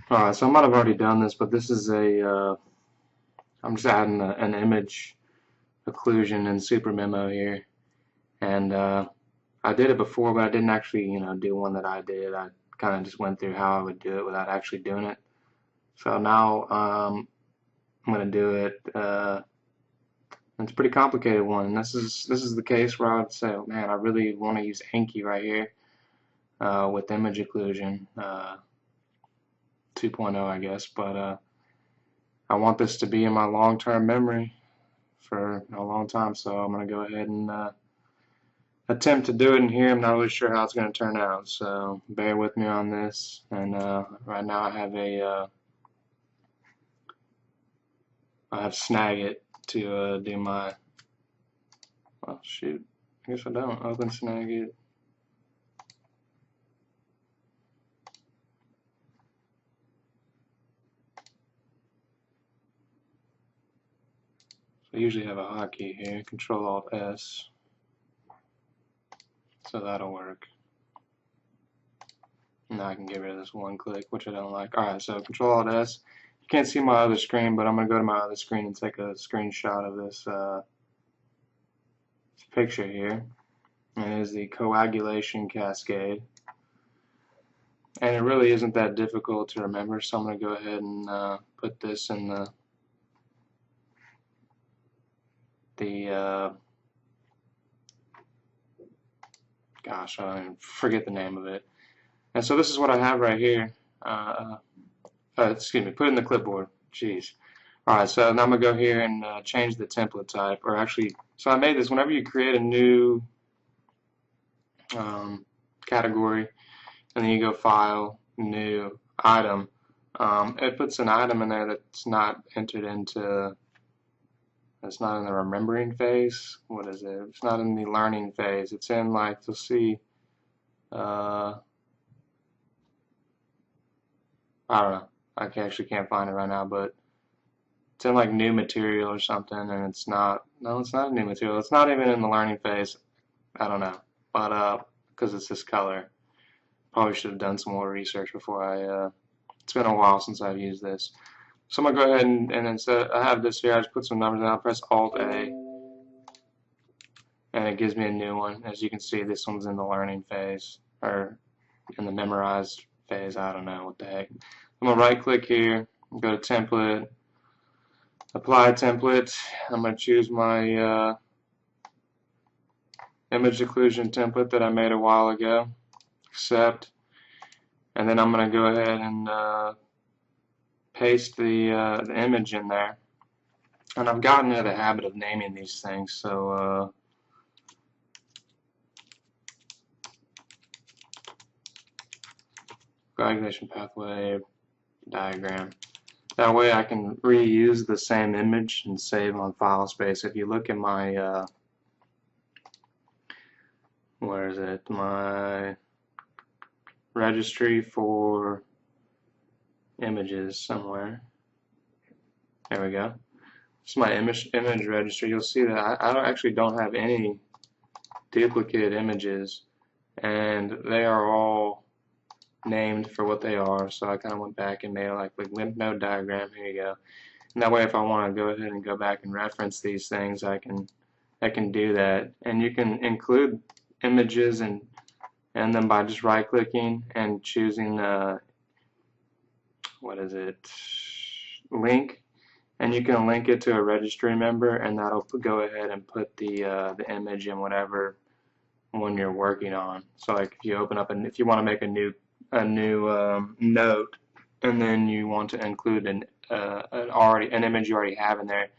Alright, so I might have already done this, but this is I'm just adding an image occlusion in Supermemo here. And I did it before, but I didn't actually, do one that I did. I kind of just went through how I would do it without actually doing it. So now I'm going to do it. It's a pretty complicated one. And this is the case where I would say, oh, man, I really want to use Anki right here with image occlusion 2.0, I guess. But I want this to be in my long-term memory for a long time, so I'm going to go ahead and attempt to do it in here. I'm not really sure how it's going to turn out, so bear with me on this. And right now I have Snagit to do my, well, shoot, I guess I don't. Open Snagit. So I usually have a hotkey here, Control-Alt-S, so that'll work. Now I can get rid of this one click, which I don't like. Alright, so Control-Alt-S. You can't see my other screen, but I'm going to go to my other screen and take a screenshot of this picture here. And it is the coagulation cascade. And it really isn't that difficult to remember, so I'm going to go ahead and put this in gosh, I don't even forget the name of it. And so this is what I have right here. Excuse me, put it in the clipboard. Jeez. Alright, so now I'm going to go here and change the template type, or actually, so I made this, whenever you create a new category, and then you go File, New, Item, it puts an item in there that's not entered into, it's not in the remembering phase. What is it? It's not in the learning phase. It's in, like, you'll see, I don't know. I actually can't find it right now, but it's in like new material or something, and it's not. No, it's not a new material. It's not even in the learning phase. I don't know, but because it's this color, probably should have done some more research before I. It's been a while since I've used this, so I'm gonna go ahead and instead I have this here. I just put some numbers in. I'll press Alt A, and it gives me a new one. As you can see, this one's in the learning phase or in the memorized phase. I don't know what the heck. I'm gonna right click here, go to template, apply template. I'm gonna choose my image occlusion template that I made a while ago, accept, and then I'm gonna go ahead and paste the image in there. And I've gotten into the habit of naming these things, so coagulation pathway diagram. That way I can reuse the same image and save on file space. If you look at my, where is it? My registry for images somewhere. There we go. This is my image registry. You'll see that I actually don't have any duplicate images, and they are all named for what they are. So I kind of went back and made like lymph node diagram. Here you go. And that way, if I want to go ahead and go back and reference these things, I can do that. And you can include images and them by just right-clicking and choosing what is it? Link. And you can link it to a registry member, and that'll go ahead and put the image in whatever one you're working on. So like if you open up and if you want to make a new note, and then you want to include an image you already have in there,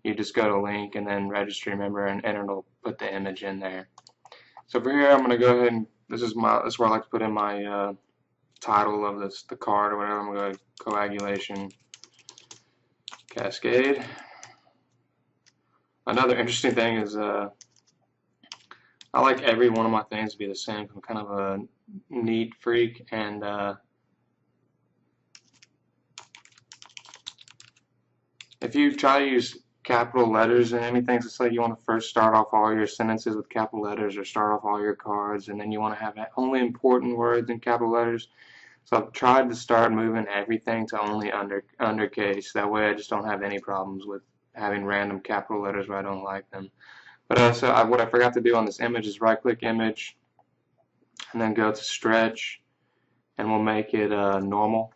you just go to link and then registry member, and it'll put the image in there. So for here, I'm going to go ahead and this is where I like to put in my title of the card or whatever. I'm going to go coagulation cascade. Another interesting thing is I like every one of my things to be the same. I'm kind of a neat freak, and if you try to use capital letters in anything, so say you want to first start off all your sentences with capital letters or start off all your cards, and then you want to have only important words in capital letters, So I've tried to start moving everything to only undercase. That way I just don't have any problems with having random capital letters where I don't like them. But what I forgot to do on this image is right click image and then go to stretch, and we'll make it normal.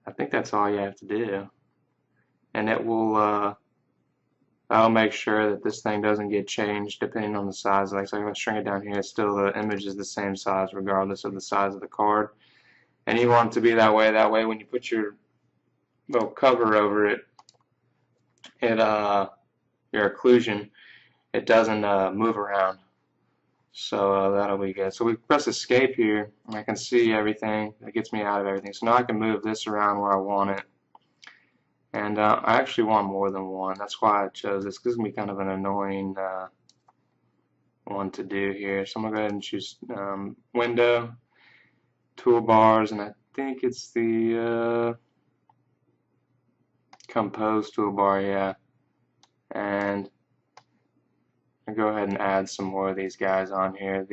I think that's all you have to do. And it will that'll make sure that this thing doesn't get changed depending on the size. Like, so if I shrink it down here, still the image is the same size regardless of the size of the card. And you want it to be that way. That way when you put your little cover over it, your occlusion, it doesn't move around. So that'll be good. So we press escape here, and I can see everything. It gets me out of everything. So now I can move this around where I want it. And I actually want more than one. That's why I chose this. This is going to be kind of an annoying one to do here. So I'm going to go ahead and choose Window, Toolbars, and I think it's the Compose toolbar, yeah. And I'll go ahead and add some more of these guys on here.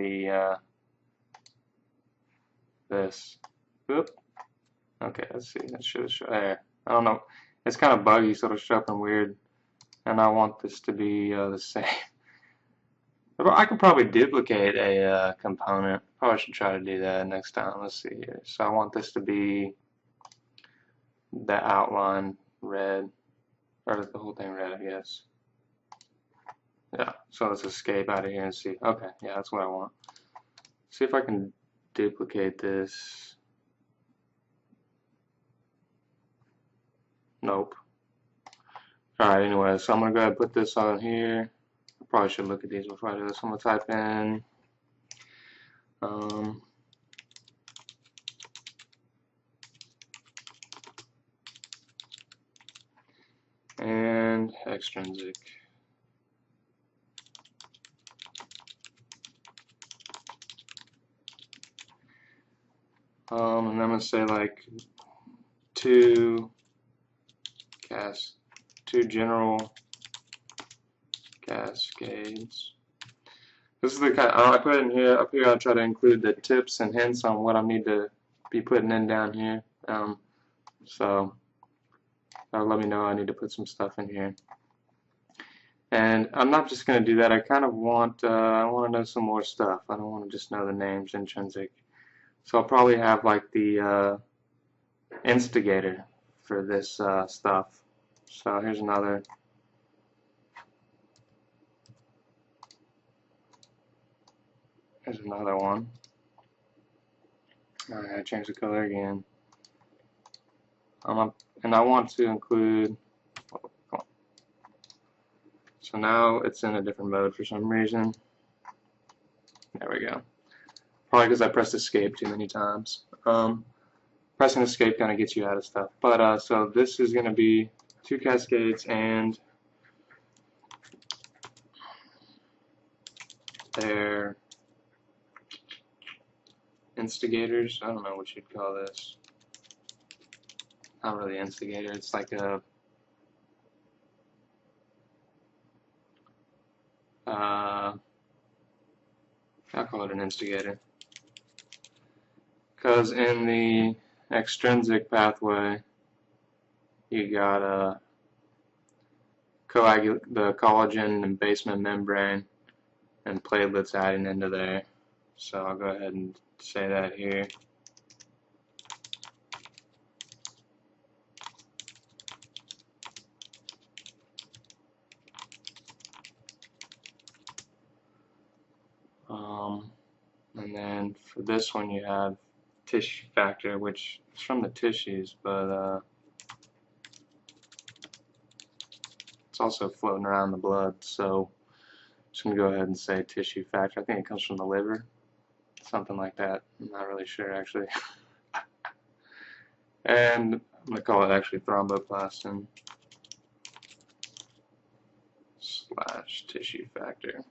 This. Oop. Okay, let's see. That should show there. I don't know. It's kind of buggy, so it'll show up in weird. And I want this to be the same. I could probably duplicate a component. Probably should try to do that next time. Let's see here. So I want this to be the outline red, or the whole thing red, I guess. Yeah. So let's escape out of here and see. Okay. Yeah, that's what I want. See if I can duplicate this. Nope. Alright, anyway, so I'm going to go ahead and put this on here. I probably should look at these before I do this. I'm going to type in and extrinsic. And I'm going to say like two general cascades. This is the kind I put in here. Up here, I'll try to include the tips and hints on what I need to be putting in down here. So that'll let me know I need to put some stuff in here. And I'm not just going to do that. I kind of want I want to know some more stuff. I don't want to just know the names intrinsic. So I'll probably have like the instigator for this stuff. So here's another. Here's another one. Alright, change the color again. And I want to include. So now it's in a different mode for some reason. There we go. Probably because I pressed escape too many times. Pressing escape kind of gets you out of stuff. But so this is going to be two cascades and their instigators. I don't know what you'd call this. Not really instigator. It's like a I'll call it an instigator. Because in the extrinsic pathway, you got the collagen and basement membrane and platelets adding into there. So I'll go ahead and say that here. And then for this one you have tissue factor, which is from the tissues, but it's also floating around the blood, so I'm just going to go ahead and say tissue factor. I think it comes from the liver, something like that. I'm not really sure actually. And I'm going to call it actually thromboplastin / tissue factor.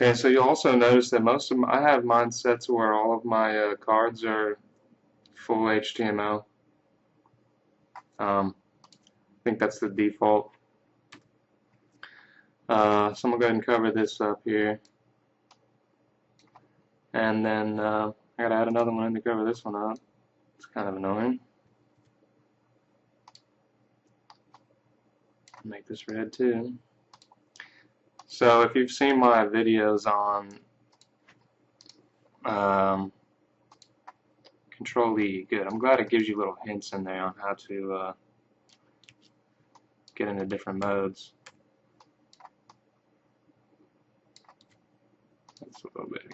Okay, so you'll also notice that I have mine set to where all of my cards are full HTML. I think that's the default. So I'm going to go ahead and cover this up here. And then I I gotta add another one in to cover this one up. It's kind of annoying. Make this red too. So if you've seen my videos on Control E, good. I'm glad it gives you little hints in there on how to get into different modes. That's a little bit.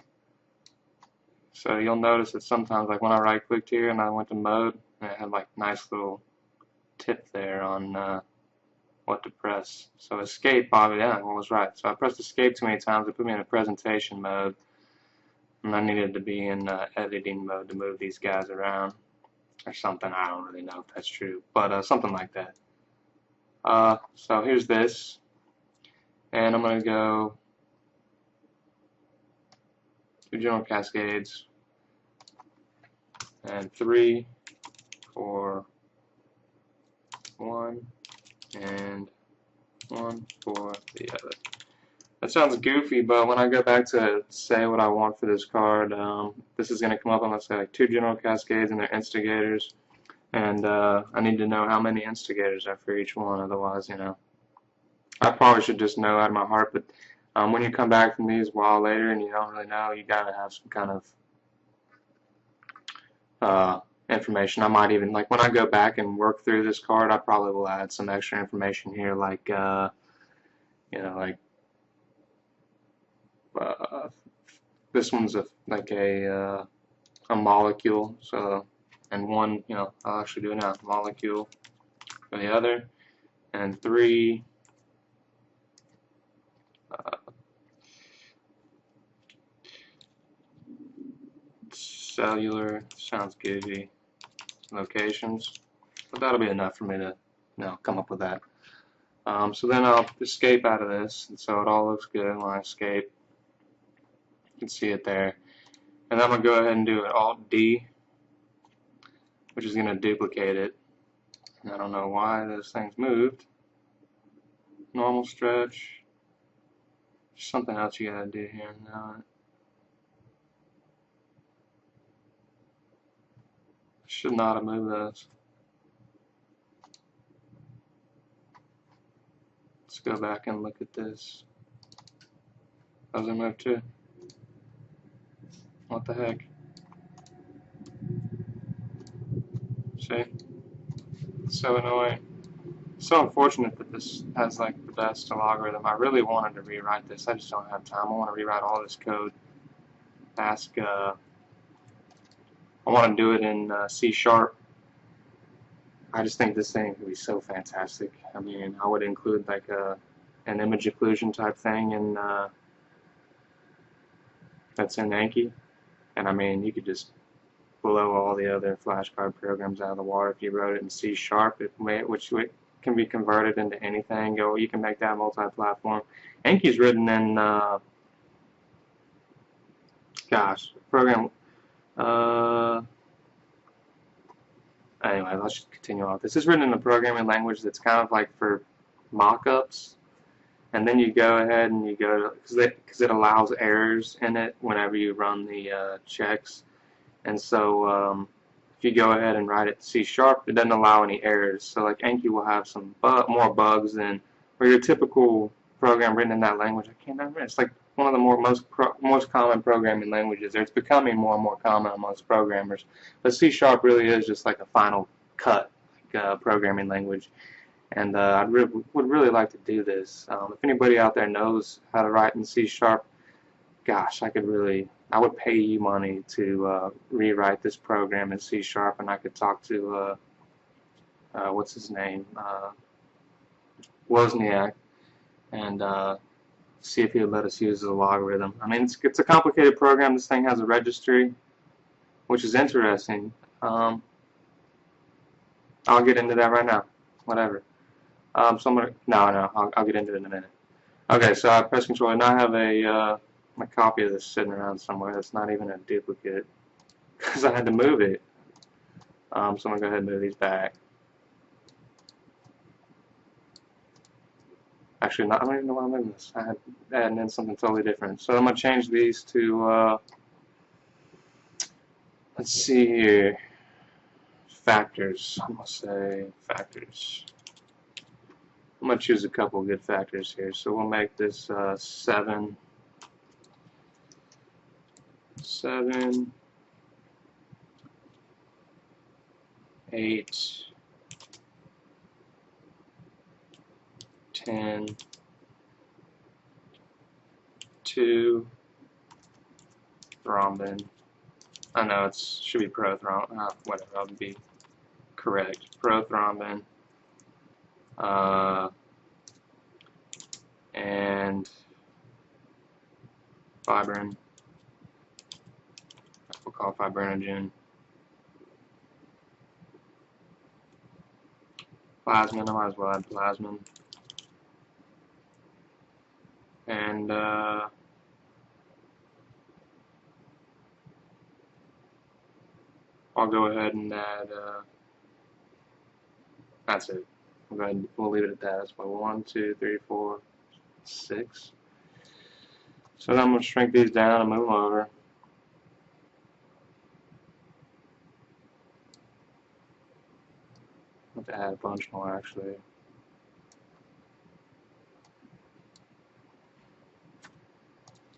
So you'll notice that sometimes, like when I right-clicked here and I went to mode, it had like nice little tip there on what to press. So escape, Bobby, yeah, I was right. So I pressed escape too many times. It put me in a presentation mode, and I needed to be in editing mode to move these guys around or something. I don't really know if that's true, but something like that. So here's this, and I'm going to go to general cascades, and 3, 4, 1, and 1 for the other. That sounds goofy, but when I go back to say what I want for this card, this is going to come up on, let's say, like 2 general cascades and their instigators, and I need to know how many instigators are for each one, otherwise, you know, I probably should just know out of my heart, but when you come back from these a while later and you don't really know, you got to have some kind of information. I might even, like when I go back and work through this card, I probably will add some extra information here, like, you know, like, this one's like a molecule, so, and one, you know, I'll actually do it now, molecule for the other, and 3, cellular, sounds goofy, locations, but that'll be enough for me to, you know, come up with that. So then I'll escape out of this, and so it all looks good when I escape. You can see it there. And I'm going to go ahead and do an Alt-D, which is going to duplicate it. And I don't know why those things moved. Normal stretch. There's something else you got to do here now. Should not have moved those. Let's go back and look at this. Those are moved too. What the heck? See? It's so annoying. It's so unfortunate that this has like the best algorithm. I really wanted to rewrite this. I just don't have time. I want to rewrite all this code. I want to do it in C#. I just think this thing would be so fantastic. I mean, I would include like an image occlusion type thing in that's in Anki, and I mean, you could just blow all the other flashcard programs out of the water if you wrote it in C#, which can be converted into anything. You can make that multi-platform. Anki's written in, gosh, program. Anyway, let's just continue on. This is written in a programming language that's kind of like for mock-ups, and then you go ahead and you go, because it allows errors in it whenever you run the checks. And so if you go ahead and write it C#, it doesn't allow any errors. So like Anki will have some more bugs than or your typical program written in that language. I can't remember. It's like one of the most common programming languages. It's becoming more and more common amongst programmers. But C# really is just like a final cut programming language. And I would really like to do this. If anybody out there knows how to write in C#, gosh, I would pay you money to rewrite this program in C#, and I could talk to what's his name, Wozniak, and see if he would let us use the logarithm. I mean, it's a complicated program. This thing has a registry, which is interesting. I'll get into that right now. Whatever. So I'm gonna I'll get into it in a minute. Okay, so I press Control, and I have a copy of this sitting around somewhere that's not even a duplicate because I had to move it. So I'm gonna go ahead and move these back. Actually, I don't even know why I'm moving this. I had adding in something totally different. So I'm gonna change these to let's see here. Factors. I'm gonna say factors. I'm gonna choose a couple good factors here. So we'll make this 7, 8, 10, 2, thrombin. I know it should be prothrombin. Whatever, that would be correct. Prothrombin. And fibrin. We'll call fibrinogen. Plasmin. I might as well add plasmin. And I'll go ahead and add. That's it. We'll leave it at that. That's why 1, 2, 3, 4, 6. So then I'm going to shrink these down and move them over. I have to add a bunch more actually.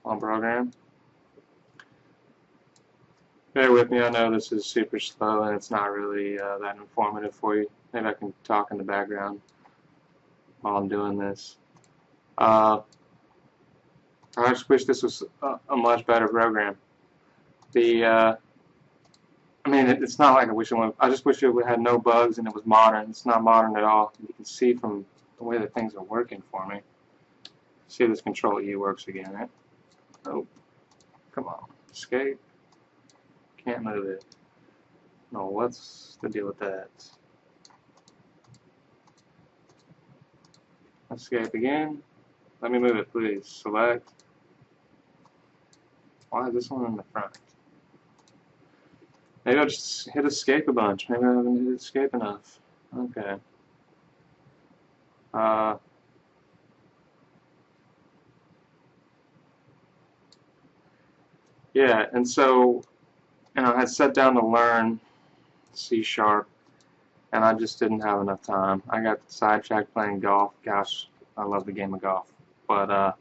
On program. Bear with me, I know this is super slow and it's not really that informative for you. Maybe I can talk in the background while I'm doing this. I just wish this was a much better program. I mean, it's not like I wish it went. I just wish it had no bugs and it was modern. It's not modern at all. You can see from the way that things are working for me. See if this Control E works again. Right? Oh, come on, escape. Can't move it. No, what's the deal with that? Escape again. Let me move it, please. Select. Why is this one in the front? Maybe I'll just hit escape a bunch. Maybe I haven't hit escape enough. Okay. Yeah, and so, I had set down to learn C#, and I just didn't have enough time. I got sidetracked playing golf. Gosh, I love the game of golf. But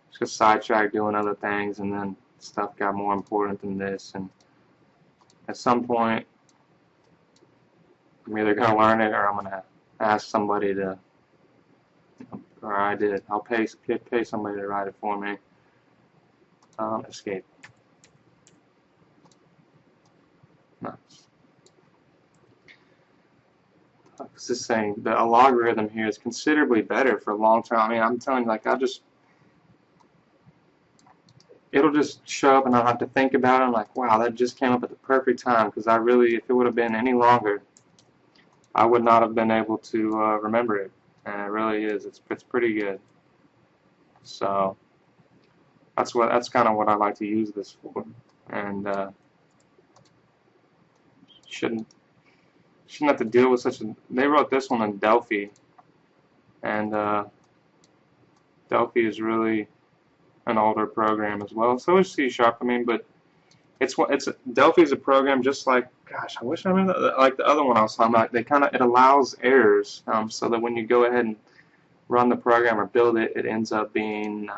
just got sidetracked doing other things, and then stuff got more important than this. And at some point, I'm either going to learn it or I'm going to ask somebody to, or I did. I'll pay somebody to write it for me. Escape. Nice. This is saying that a logarithm here is considerably better for long term. I mean, I'm telling you, like, it'll just show up and I'll have to think about it. I'm like, wow, that just came up at the perfect time, because I really, if it would have been any longer, I would not have been able to remember it. And it really is. It's pretty good. So that's kind of what I like to use this for. And shouldn't have to deal with such a. They wrote this one in Delphi, and Delphi is really an older program as well. So is C#. I mean, but Delphi is a program just like, gosh, I wish I remember, like the other one I was talking about. It allows errors, so that when you go ahead and run the program or build it, it ends up being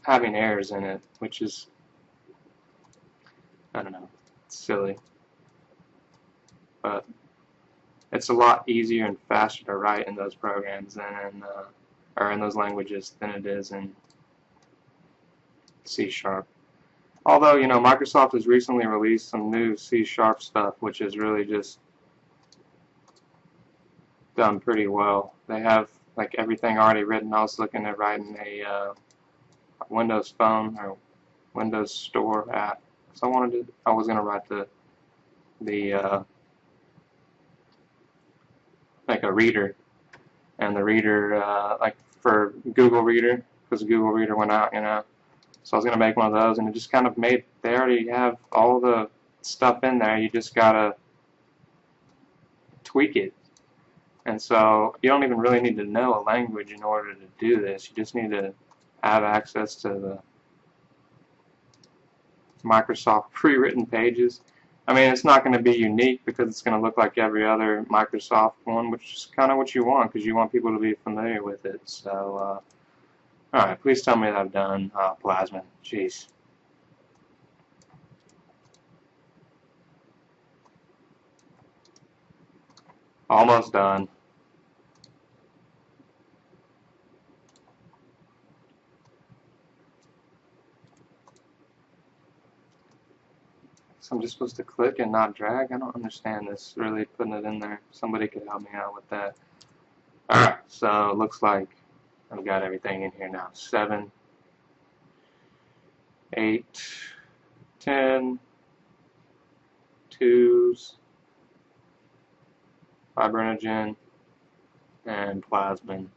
having errors in it, which is, I don't know, it's silly. But it's a lot easier and faster to write in those programs than or in those languages than it is in C#. Although, Microsoft has recently released some new C# stuff, which is really just done pretty well. They have like everything already written. I was looking at writing a Windows Phone or Windows Store app. So I was gonna write the like a reader, and the reader like for Google Reader, because Google Reader went out, So I was gonna make one of those, and it just kind of made. They already have all the stuff in there. You just gotta tweak it. And so you don't even really need to know a language in order to do this. You just need to have access to Microsoft pre-written pages. I mean, it's not going to be unique because it's going to look like every other Microsoft one, which is kind of what you want because you want people to be familiar with it. So, alright, please tell me that I've done Plasma. Jeez. Almost done. So I'm just supposed to click and not drag? I don't understand this, really putting it in there. Somebody could help me out with that. Alright, so it looks like I've got everything in here now. 7, 8, 10, 2s, fibrinogen, and plasmin.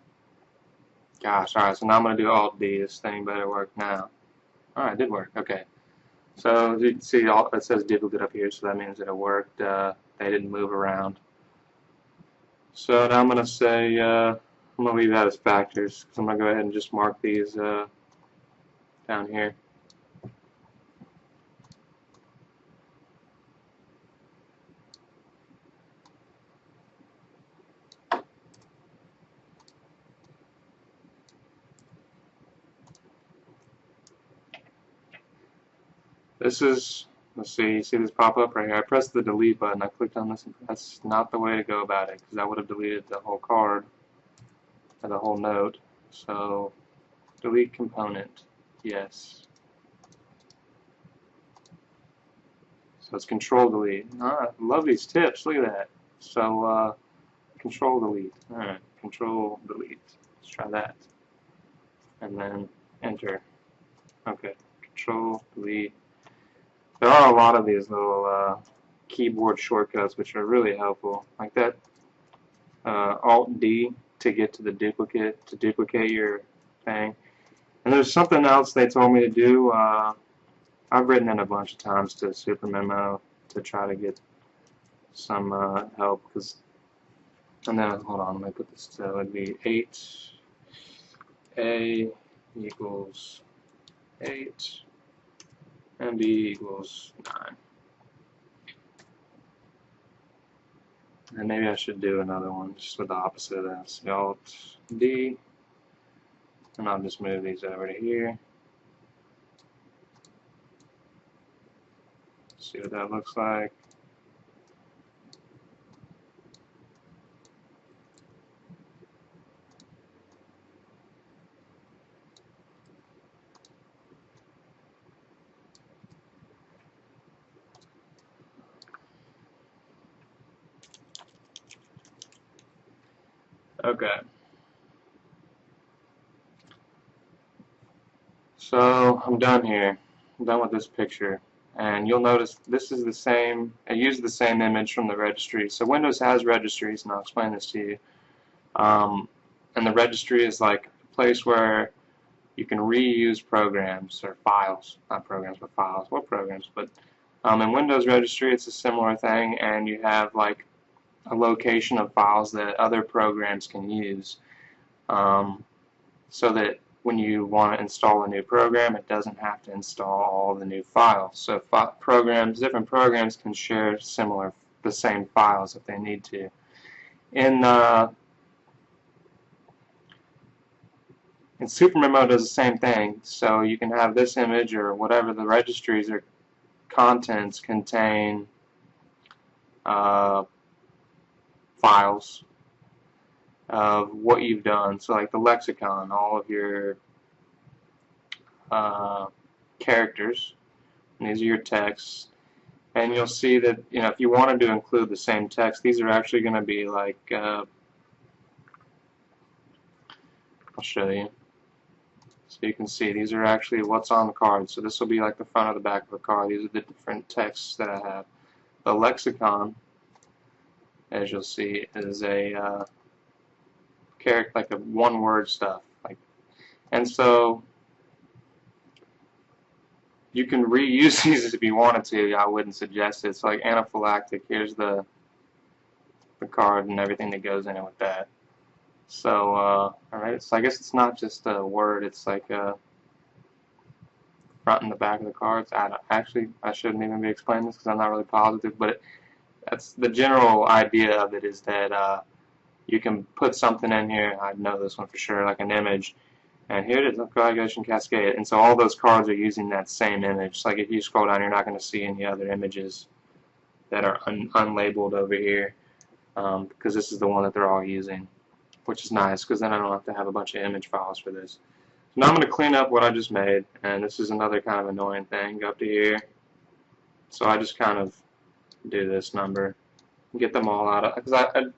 Gosh, alright, so now I'm going to do Alt-D. This thing better work now. Alright, it did work. Okay. So you can see it says duplicate up here, so that means that it worked. They didn't move around. So now I'm going to say, I'm going to leave that as factors, because I'm going to go ahead and just mark these down here. This is, let's see, you see this pop up right here? I pressed the delete button, I clicked on this, and that's not the way to go about it, because that would have deleted the whole card, or the whole note. So, delete component, yes. So it's control delete. I love these tips, look at that. So, control delete, alright, control delete, let's try that. And then enter, okay, control delete. There are a lot of these little keyboard shortcuts which are really helpful, like that Alt-D to get to the duplicate, to duplicate your thing. And there's something else they told me to do. I've written it a bunch of times to Supermemo to try to get some help, because, and then, hold on, let me put this, so it would be 8A equals 8, and B equals 9. And maybe I should do another one just with the opposite of that. So Alt-D, and I'll just move these over to here. See what that looks like. Okay. So I'm done here. I'm done with this picture. And you'll notice this is the same, I used the same image from the registry. So Windows has registries, and I'll explain this to you. And the registry is like a place where you can reuse programs or files, not programs, but files, well, programs. But in Windows registry, it's a similar thing, and you have like a location of files that other programs can use, so that when you want to install a new program, it doesn't have to install all the new files. So different programs can share the same files if they need to. And Supermemo does the same thing. So you can have this image or whatever the registries or contents contain files of what you've done. So like the lexicon, all of your characters, and these are your texts. And you'll see that, if you wanted to include the same text, these are actually going to be like, I'll show you. So you can see these are actually what's on the card. So this will be like the front or the back of the card. These are the different texts that I have. The lexicon, as you'll see, is a character, like a one-word stuff. And so you can reuse these if you wanted to. I wouldn't suggest it. So like anaphylactic, here's the card and everything that goes in it with that. So, alright, so I guess it's not just a word, it's like a front and the back of the cards. Actually, I shouldn't even be explaining this because I'm not really positive, but that's the general idea of it, is that you can put something in here. I know this one for sure, like an image, and here it is, coagulation cascade, and so all those cards are using that same image. Like if you scroll down, you're not going to see any other images that are unlabeled over here, because this is the one that they're all using, which is nice because then I don't have to have a bunch of image files for this. So now I'm going to clean up what I just made, and this is another kind of annoying thing. Go up to here. So I just kind of do this number, get them all out of, because I've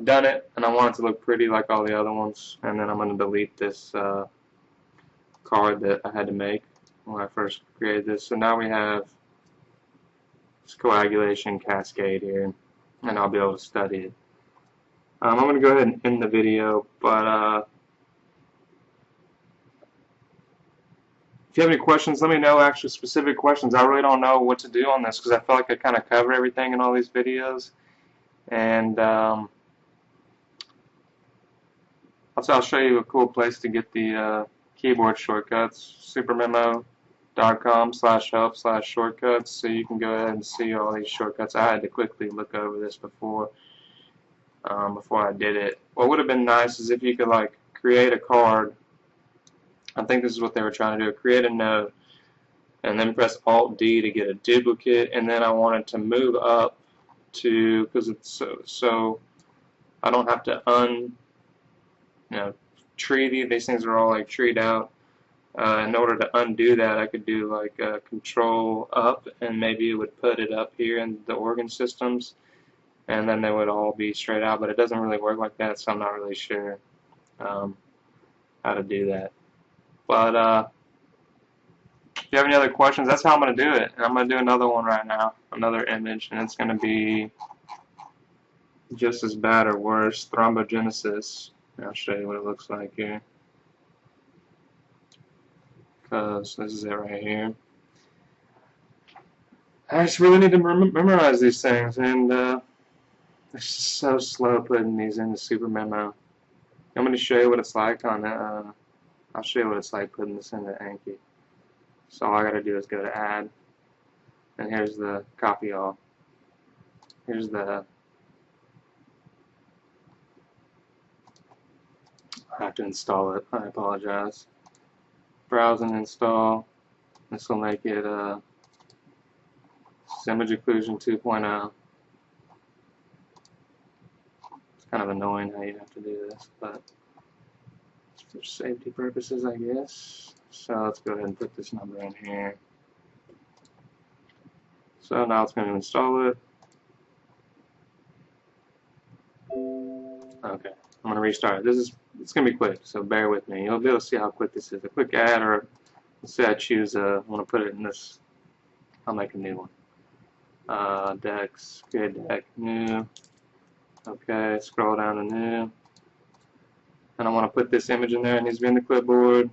done it and I want it to look pretty like all the other ones, and then I'm going to delete this card that I had to make when I first created this. So now we have this coagulation cascade here, and I'll be able to study it. I'm going to go ahead and end the video, but if you have any questions, let me know, actually specific questions. I really don't know what to do on this because I feel like I kind of cover everything in all these videos. And I'll show you a cool place to get the keyboard shortcuts, supermemo.com/help/shortcuts, so you can go ahead and see all these shortcuts. I had to quickly look over this before I did it. What would have been nice is if you could like create a card. I think this is what they were trying to do, create a note, and then press Alt-D to get a duplicate, and then I wanted to move up to, because it's so I don't have to tree these things are all like treed out. In order to undo that, I could do like Control up, and maybe it would put it up here in the organ systems, and then they would all be straight out, but it doesn't really work like that, so I'm not really sure how to do that. But if you have any other questions, that's how I'm going to do it. And I'm going to do another one right now, another image, and it's going to be just as bad or worse, thrombogenesis. I'll show you what it looks like here, because this is it right here. I just really need to memorize these things, and it's just so slow putting these into Supermemo. I'm going to show you what it's like on I'll show you what it's like putting this into Anki. So all I gotta do is go to Add, and here's the copy all. Here's the, I have to install it, I apologize. Browse and install. This will make it Image Occlusion 2.0. It's kind of annoying how you have to do this, but for safety purposes, I guess. So let's go ahead and put this number in here. So now it's going to install it. Okay, I'm going to restart it. It's going to be quick, so bear with me. You'll be able to see how quick this is. A quick add, or let's say I choose I want to put it in this. I'll make a new one. Dex, create deck, new. Okay, scroll down to new. And I want to put this image in there. It needs to be in the clipboard.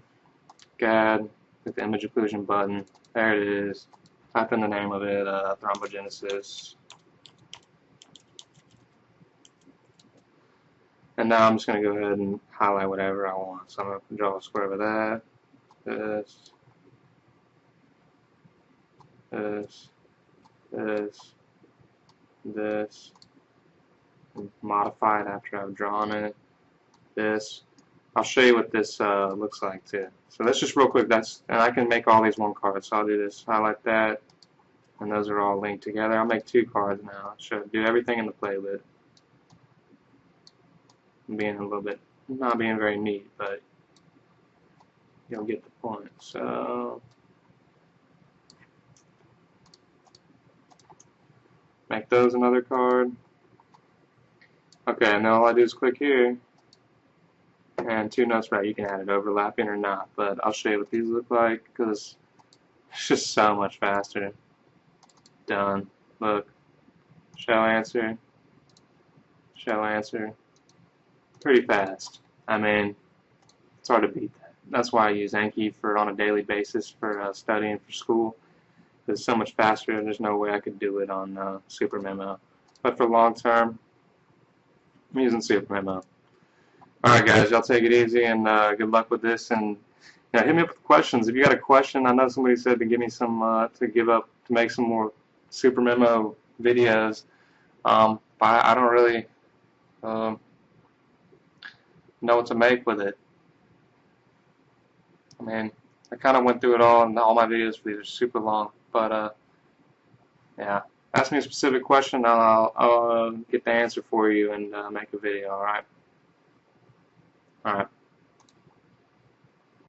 Add with the image occlusion button. There it is. Type in the name of it, thrombogenesis. And now I'm just going to go ahead and highlight whatever I want. So I'm going to draw a square over that. This. Modify it after I've drawn it. This. I'll show you what this looks like too. So that's just real quick. And I can make all these one card. So I'll do this, highlight that, and those are all linked together. I'll make 2 cards now. I'll do everything in the playlet. I'm being a little bit, not being very neat, but you'll get the point. So make those another card. Okay, and now all I do is click here. And 2 notes right, you can add it overlapping or not, but I'll show you what these look like because it's just so much faster. Done. Look. Show answer. Show answer. Pretty fast. I mean, it's hard to beat that. That's why I use Anki on a daily basis for studying for school. It's so much faster, and there's no way I could do it on Supermemo. But for long term, I'm using Supermemo. Alright guys, y'all take it easy, and good luck with this, and Yeah, hit me up with questions. If you got a question, I know somebody said to give me some to make some more Supermemo videos. But I don't really um, know what to make with it. I mean, I kind of went through it all, and all my videos for these are super long. But yeah, ask me a specific question, and I'll get the answer for you and make a video. All right. All right.